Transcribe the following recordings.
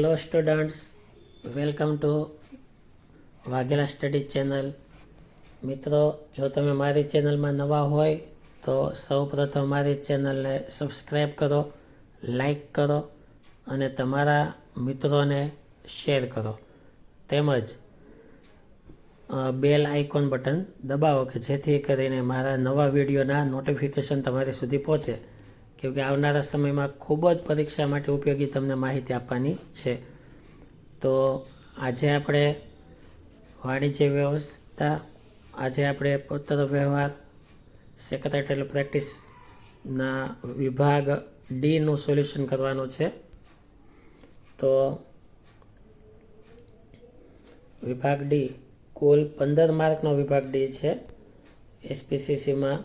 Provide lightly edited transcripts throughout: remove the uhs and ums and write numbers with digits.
Hello students, welcome to Vaghela study channel. મિત્રો, જો તમે મારી ચેનલમાં નવા હોય તો સૌપ્રથમ મારી ચેનલને સબસ્ક્રાઈબ કરો, લાઈક કરો અને તમારા મિત્રોને શેર કરો. તેમજ બેલ આઇકોન બટન દબાવો કે જેથી કરીને મારા નવા વિડીયોના નોટિફિકેશન તમારી સુધી પહોંચે, કેમકે આવનારા સમયમાં ખૂબ જ પરીક્ષા માટે ઉપયોગી તમને માહિતી આપવાની છે. તો આજે આપણે વાણિજ્ય વ્યવસ્થા, આજે આપણે પત્ર વ્યવહાર સેક્રેટરીયલ પ્રેક્ટિસના વિભાગ ડીનું સોલ્યુશન કરવાનું છે. તો વિભાગ ડી કુલ 15 માર્કનો વિભાગ ડી છે એસપીસીસીમાં,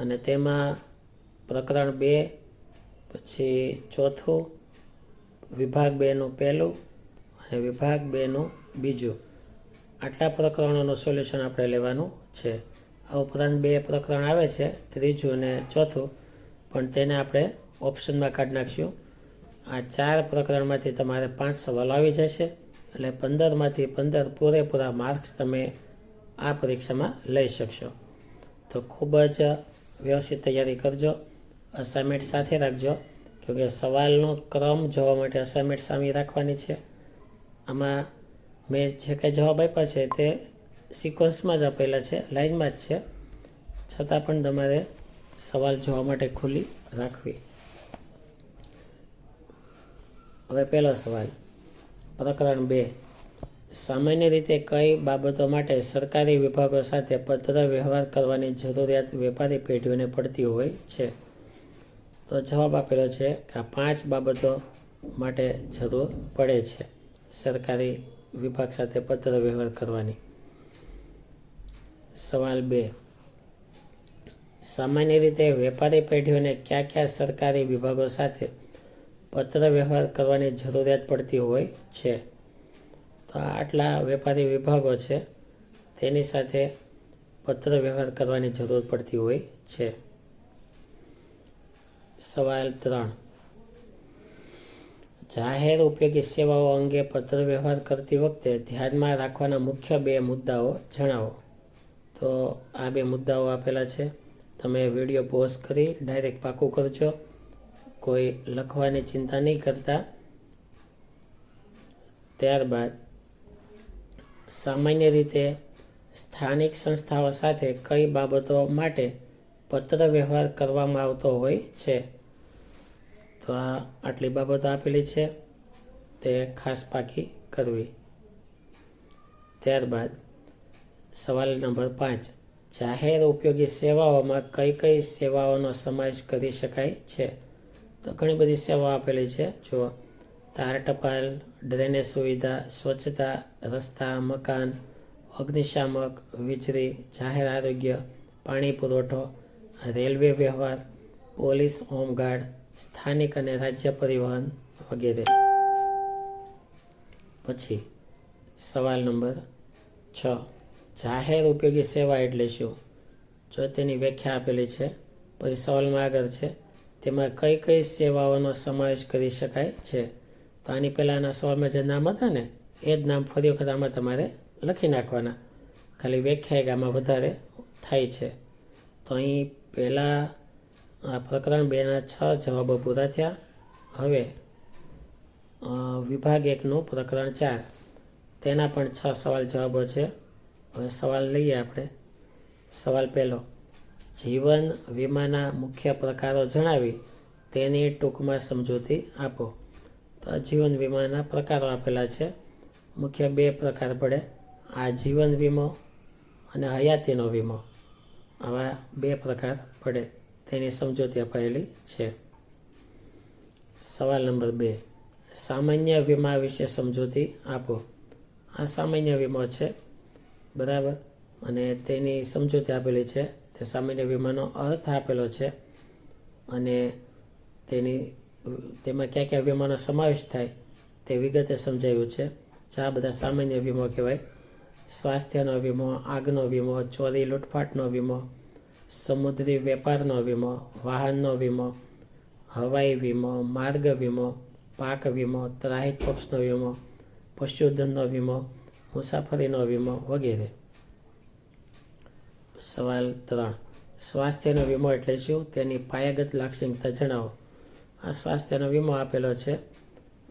અને તેમાં પ્રકરણ 2, પછી ચોથું, વિભાગ 2નું પહેલું અને વિભાગ 2નું બીજું, આટલા પ્રકરણોનું સોલ્યુશન આપણે લેવાનું છે. આ ઉપરાંત 2 પ્રકરણ આવે છે, ત્રીજું અને ચોથું, પણ તેને આપણે ઓપ્શનમાં કાઢી નાખીશું. આ 4 પ્રકરણમાંથી તમારે 5 સવાલો આવી જશે, એટલે 15માંથી 15 પૂરેપૂરા માર્ક્સ તમે આ પરીક્ષામાં લઈ શકશો. તો ખૂબ જ વ્યવસ્થિત તૈયારી કરજો, અસાઇનમેન્ટ સાથે રાખજો, કેમકે સવાલનો ક્રમ જોવા માટે અસાઇનમેન્ટ સામે રાખવાની છે. આમાં મેં જે કંઈ જવાબ આપ્યા છે તે સિક્વન્સમાં જ આપેલા છે, લાઇનમાં જ છે, છતાં પણ તમારે સવાલ જોવા માટે ખુલ્લી રાખવી. હવે પહેલો સવાલ, પ્રકરણ 2. સામાન્ય રીતે કઈ બાબતો માટે સરકારી વિભાગો સાથે પત્ર વ્યવહાર કરવાની જરૂરિયાત વેપારી પેઢીઓને પડતી હોય છે? તો જવાબ આપેલો છે કે આ 5 બાબતો માટે જરૂર પડે છે સરકારી વિભાગ સાથે પત્ર વ્યવહાર કરવાની. સવાલ 2. સામાન્ય રીતે વેપારી પેઢીઓને કયા સરકારી વિભાગો સાથે પત્ર વ્યવહાર કરવાની જરૂરિયાત પડતી હોય છે? તો આટલા વેપારી વિભાગો છે તેની સાથે પત્ર વ્યવહાર કરવાની જરૂર પડતી હોય છે. સવાલ 3. જાહેર ઉપયોગી સેવાઓ અંગે પત્ર વ્યવહાર કરતી વખતે ધ્યાનમાં રાખવાના મુખ્ય 2 મુદ્દાઓ જણાવો. તો આ 2 મુદ્દાઓ આપેલા છે. તમે વિડીયો પોઝ કરી ડાયરેક્ટ પાકું કરજો, કોઈ લખવાની ચિંતા નહીં કરતા. ત્યારબાદ સામાન્ય રીતે સ્થાનિક સંસ્થાઓ સાથે કઈ બાબતો માટે પત્ર વ્યવહાર કરવામાં આવતો હોય છે? તો આટલી બાબતો આપેલી છે, તે ખાસ પાકી કરવી. ત્યારબાદ સવાલ નંબર 5. જાહેર ઉપયોગી સેવાઓમાં કઈ સેવાઓનો સમાવેશ કરી શકાય છે? તો ઘણી બધી સેવાઓ આપેલી છે. જો તાર ટપાલ, ડ્રેનેજ સુવિધા, સ્વચ્છતા, રસ્તા, મકાન, અગ્નિશામક, વીજળી, જાહેર આરોગ્ય, પાણી પુરવઠો, રેલવે વ્યવહાર, પોલીસ, હોમગાર્ડ, સ્થાનિક અને રાજ્ય પરિવહન વગેરે. પછી સવાલ નંબર 6. જાહેર ઉપયોગી સેવા એટલે શું? જો તેની વ્યાખ્યા આપેલી છે. પછી સવાલમાં આગળ છે, તેમાં કઈ સેવાઓનો સમાવેશ કરી શકાય છે? તો આની પહેલાંના સવાલમાં જે નામ હતા ને, એ જ નામ ફરી વખત આમાં તમારે લખી નાખવાના, ખાલી વ્યાખ્યા આમાં વધારે થાય છે. તો અહીં પહેલાં આ પ્રકરણ 2ના 6 જવાબો પૂરા થયા. હવે વિભાગ 1નું પ્રકરણ 4, તેના પણ 6 સવાલ જવાબો છે. હવે સવાલ લઈએ આપણે. સવાલ પહેલો, જીવન વીમાના મુખ્ય પ્રકારો જણાવી તેની ટૂંકમાં સમજૂતી આપો. તો જીવન વીમાના પ્રકારો આપેલા છે. મુખ્ય 2 પ્રકાર પડે, આજીવન વીમો અને હયાતીનો વીમો. આવા 2 પ્રકાર પડે, તેની સમજૂતી અપાયેલી છે. સવાલ નંબર 2, સામાન્ય વીમા વિશે સમજૂતી આપો. આ સામાન્ય વીમો છે, બરાબર, અને તેની સમજૂતી આપેલી છે. તે સામાન્ય વીમાનો અર્થ આપેલો છે અને તેમાં કયા વીમાનો સમાવેશ થાય તે વિગતે સમજાયું છે. આ બધા સામાન્ય વીમો કહેવાય. સ્વાસ્થ્યનો વીમો, આગનો વીમો, ચોરી લૂંટફાટનો વીમો, સમુદ્રી વેપારનો વીમો, વાહનનો વીમો, હવાઈ વીમો, માર્ગ વીમો, પાક વીમો, ત્રાહિત પક્ષનો વીમો, પશુધનનો વીમો, મુસાફરીનો વીમો વગેરે. સવાલ 3. સ્વાસ્થ્યનો વીમો એટલે શું? તેની પાયાગત લાક્ષણિકતા જણાવો. આ સ્વાસ્થ્યનો વીમો આપેલો છે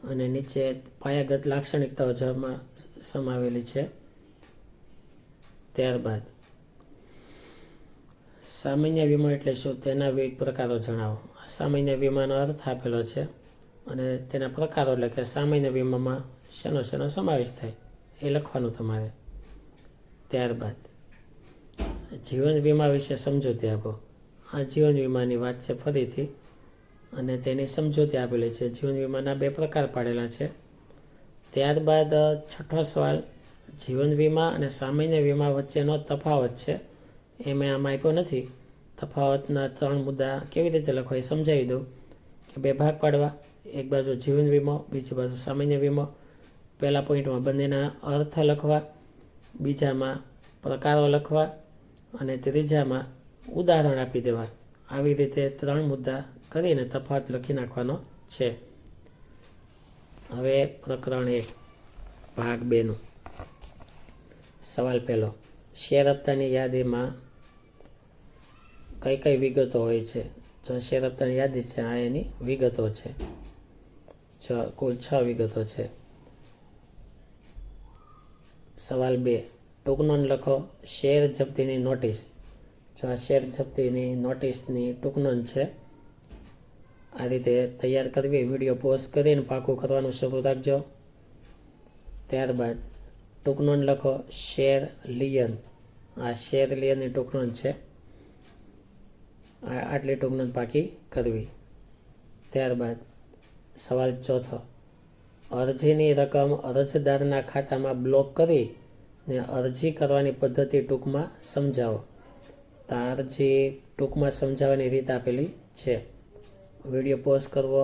અને નીચે પાયાગત લાક્ષણિકતાઓ સમાવેલી છે. ત્યારબાદ સામાન્ય વીમો એટલે શું? તેના વિવિધ પ્રકારો જણાવો. સામાન્ય વીમાનો અર્થ આપેલો છે અને તેના પ્રકારો એટલે કે સામાન્ય વીમામાં શેનો સમાવેશ થાય એ લખવાનું તમારે. ત્યારબાદ જીવન વીમા વિશે સમજૂતી આપો. આ જીવન વીમાની વાત છે ફરીથી અને તેની સમજૂતી આપેલી છે. જીવન વીમાના 2 પ્રકાર પાડેલા છે. ત્યારબાદ 6થો સવાલ, જીવન વીમા અને સામાન્ય વીમા વચ્ચેનો તફાવત છે એ મેં આમાં આપ્યો નથી. તફાવતના 3 મુદ્દા કેવી રીતે લખવા એ સમજાવી દઉં કે 2 ભાગ પાડવા. એક બાજુ જીવન વીમો, બીજી બાજુ સામાન્ય વીમો. પહેલા પોઈન્ટમાં બંનેના અર્થ લખવા, બીજામાં પ્રકારો લખવા અને ત્રીજામાં ઉદાહરણ આપી દેવા. આવી રીતે 3 મુદ્દા કરીને તફાવત લખી નાખવાનો છે. હવે પ્રકરણ 1 ભાગ 2નું સવાલ 1. શેર હપ્તાની યાદીમાં કઈ વિગતો હોય છે? જો શેર હપ્તાની યાદી છે, આ એની વિગતો છે. કુલ 6 વિગતો છે. સવાલ 2. ટૂંક નોંધ લખો. શેર જપ્તીની નોટિસ. જો આ શેર જપ્તીની નોટિસની ટૂંક નોંધ છે. આ રીતે તૈયાર કરવી. વિડીયો પોઝ કરીને પાકું કરવાનું શરૂ રાખજો. ત્યારબાદ ટૂંક નોંધ લખો. શેર લિયન. આ શેર લિયનની ટૂંક નોંધ છે. આટલી ટૂંક નોંધ પાકી કરવી. ત્યારબાદ સવાલ 4. અરજીની રકમ અરજદારના ખાતામાં બ્લોક કરી ને અરજી કરવાની પદ્ધતિ ટૂંકમાં સમજાવો. તો આ અરજી ટૂંકમાં સમજાવવાની રીત આપેલી છે. વિડીયો પોઝ કરવો,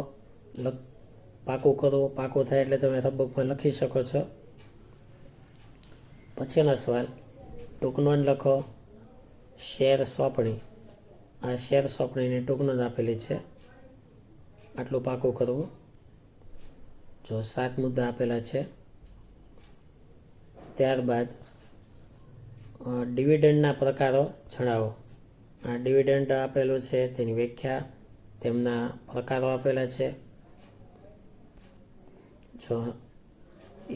પાકું કરવું. પાકું થાય એટલે તમે રબકમાં લખી શકો છો. પછીનો સવાલ, ટૂંક નોંધ લખો. શેર સોંપણી. આ શેર સોંપણીની ટૂંક નોંધ આપેલી છે. આટલું પાકું કરવું. જો 7 મુદ્દા આપેલા છે. ત્યારબાદ ડિવિડન્ડના પ્રકારો જણાવો. આ ડિવિડન્ડ આપેલું છે, તેની વ્યાખ્યા, તેમના પ્રકારો આપેલા છે. જો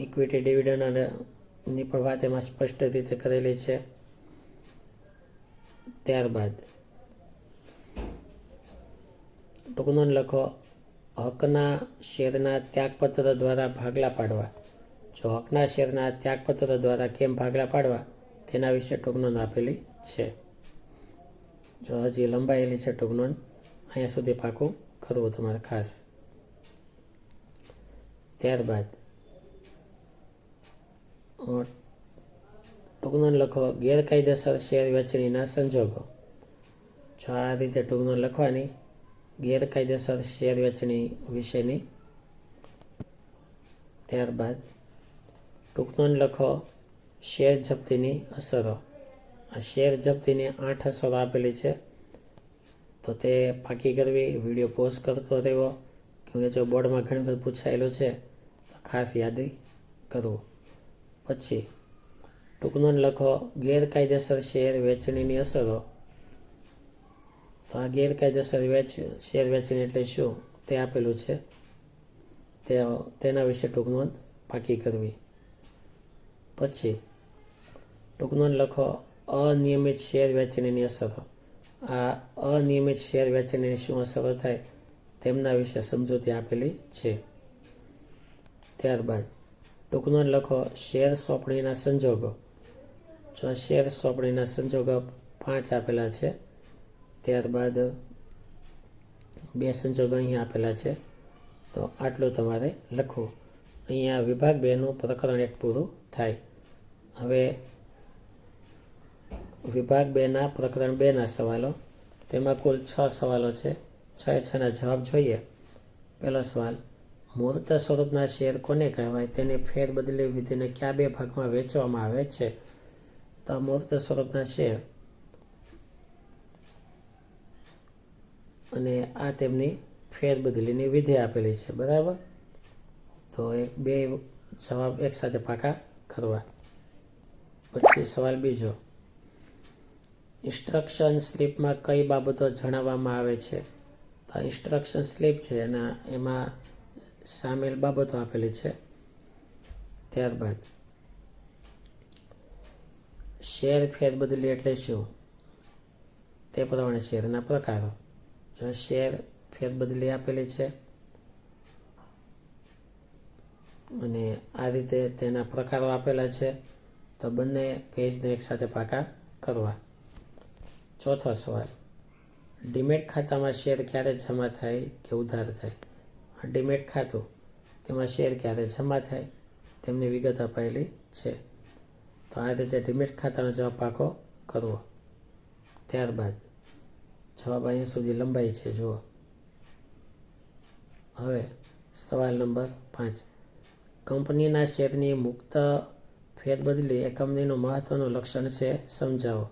ઇક્વિટી ડિવિડન્ડની પણ વાત એમાં સ્પષ્ટ રીતે કરેલી છે. ત્યારબાદ ટૂંક નોંધ લખો. હકના શેરના ત્યાગપત્ર દ્વારા ભાગલા પાડવા. જો હકના શેરના ત્યાગપત્ર દ્વારા કેમ ભાગલા પાડવા તેના વિશે ટૂંક નોંધ આપેલી છે. જો હજી લંબાયેલી છે ટૂંક નોંધ, અહીંયા સુધી પાકું કરવું તમારે ખાસ. ત્યારબાદ ટૂંક નોંધ લખો. ગેરકાયદેસર શેર વેચણીના સંજોગો. જો આ રીતે ટૂંક નોંધ લખવાની ગેરકાયદેસર શેર વેચણી વિશેની. ત્યારબાદ ટૂંક નોંધ લખો. શેર જપ્તીની અસરો. આ શેર જપ્તીની 8 અસરો આપેલી છે, તો તે પાકી કરવી. વિડીયો પોઝ કરતો રહેવો, કેમકે જો બોર્ડમાં ઘણી વખત પૂછાયેલું છે તો ખાસ યાદી કરવું. પછી ટૂંક નોંધ લખો. ગેરકાયદેસર શેર વેચણીની અસરો. તો આ ગેરકાયદેસર શેર વેચણી એટલે શું તે આપેલું છે, તેના વિશે ટૂંક નોંધ પાકી કરવી. પછી ટૂંક નોંધ લખો. અનિયમિત શેર વેચણીની અસરો. આ અનિયમિત શેર વેચણીની શું અસરો થાય તેમના વિશે સમજૂતી આપેલી છે. ત્યારબાદ ટૂંક નોંધ લખો. શેર સોંપણીના સંજોગો. જો શેર સોંપણીના સંજોગો 5 આપેલા છે. ત્યારબાદ 2 સંજોગો અહીંયા આપેલા છે, તો આટલું તમારે લખવું. અહીંયા વિભાગ 2નું પ્રકરણ 1 પૂરું થાય. હવે વિભાગ 2ના પ્રકરણ 2ના સવાલો. તેમાં કુલ 6 સવાલો છે. 6ના જવાબ જોઈએ. પહેલો સવાલ, મૂર્ત સ્વરૂપના શેર કોને કહેવાય? તેની ફેરબદલી વિધિને કયા 2 ભાગમાં વહેંચવામાં આવે છે? તો મૂર્ત સ્વરૂપના શેર અને આ તેમની ફેરબદલીની વિધિ આપેલી છે. બરાબર, તો બે જવાબ એકસાથે પાકા કરવા. પછી સવાલ બીજો, ઇન્સ્ટ્રક્શન સ્લીપમાં કઈ બાબતો જણાવવામાં આવે છે? તો ઇન્સ્ટ્રક્શન સ્લીપ છે એમાં સામેલ બાબતો આપેલી છે. ત્યારબાદ શેર ફેરબદલી એટલે શું? તે પ્રમાણે શેરના પ્રકારો. જો શેર ફેરબદલી આપેલી છે અને આ રીતે તેના પ્રકારો આપેલા છે, તો બંને પેજને એકસાથે પાકા કરવા. ચોથો સવાલ, ડીમેટ ખાતામાં શેર ક્યારે જમા થાય કે ઉધાર થાય? ડીમેટ ખાતું, તેમાં શેર ક્યારે જમા થાય તેમની વિગત અપાયેલી છે. તો આ રીતે ડીમેટ ખાતાનો જવાબ પાકો કરવો. ત્યારબાદ જવાબ અહીંયા સુધી લંબાઈ છે જુઓ. હવે સવાલ નંબર 5, કંપનીના શેરની મુક્ત ફેરબદલી એ કંપનીનું મહત્વનું લક્ષણ છે, સમજાવો.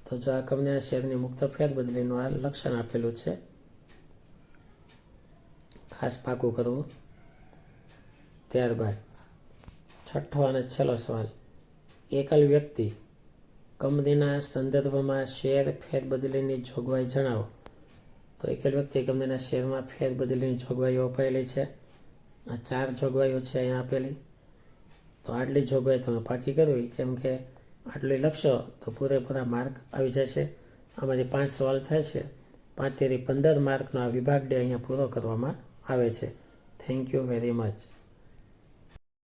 તો જો આ કંપનીના શેરની મુક્ત ફેરબદલીનું આ લક્ષણ આપેલું છે, ખાસ પાકું કરવું. ત્યારબાદ છઠ્ઠો અને છેલ્લો સવાલ, એકલ વ્યક્તિ કંપનીના સંદર્ભમાં શેર ફેરબદલીની જોગવાઈ જણાવો. તો એકલ વ્યક્તિ કંપનીના શેરમાં ફેરબદલીની જોગવાઈઓ અપાયેલી છે. આ 4 જોગવાઈઓ છે અહીંયા આપેલી. તો આટલી જોગવાઈ તમે પાકી કરવી, કેમ કે આટલી લખશો તો પૂરેપૂરા માર્ક આવી જશે. આમાંથી 5 સવાલ થશે. 5 થી 15 માર્કનો આ વિભાગ D અહીંયા પૂરો કરવામાં આવે છે. Thank you very much.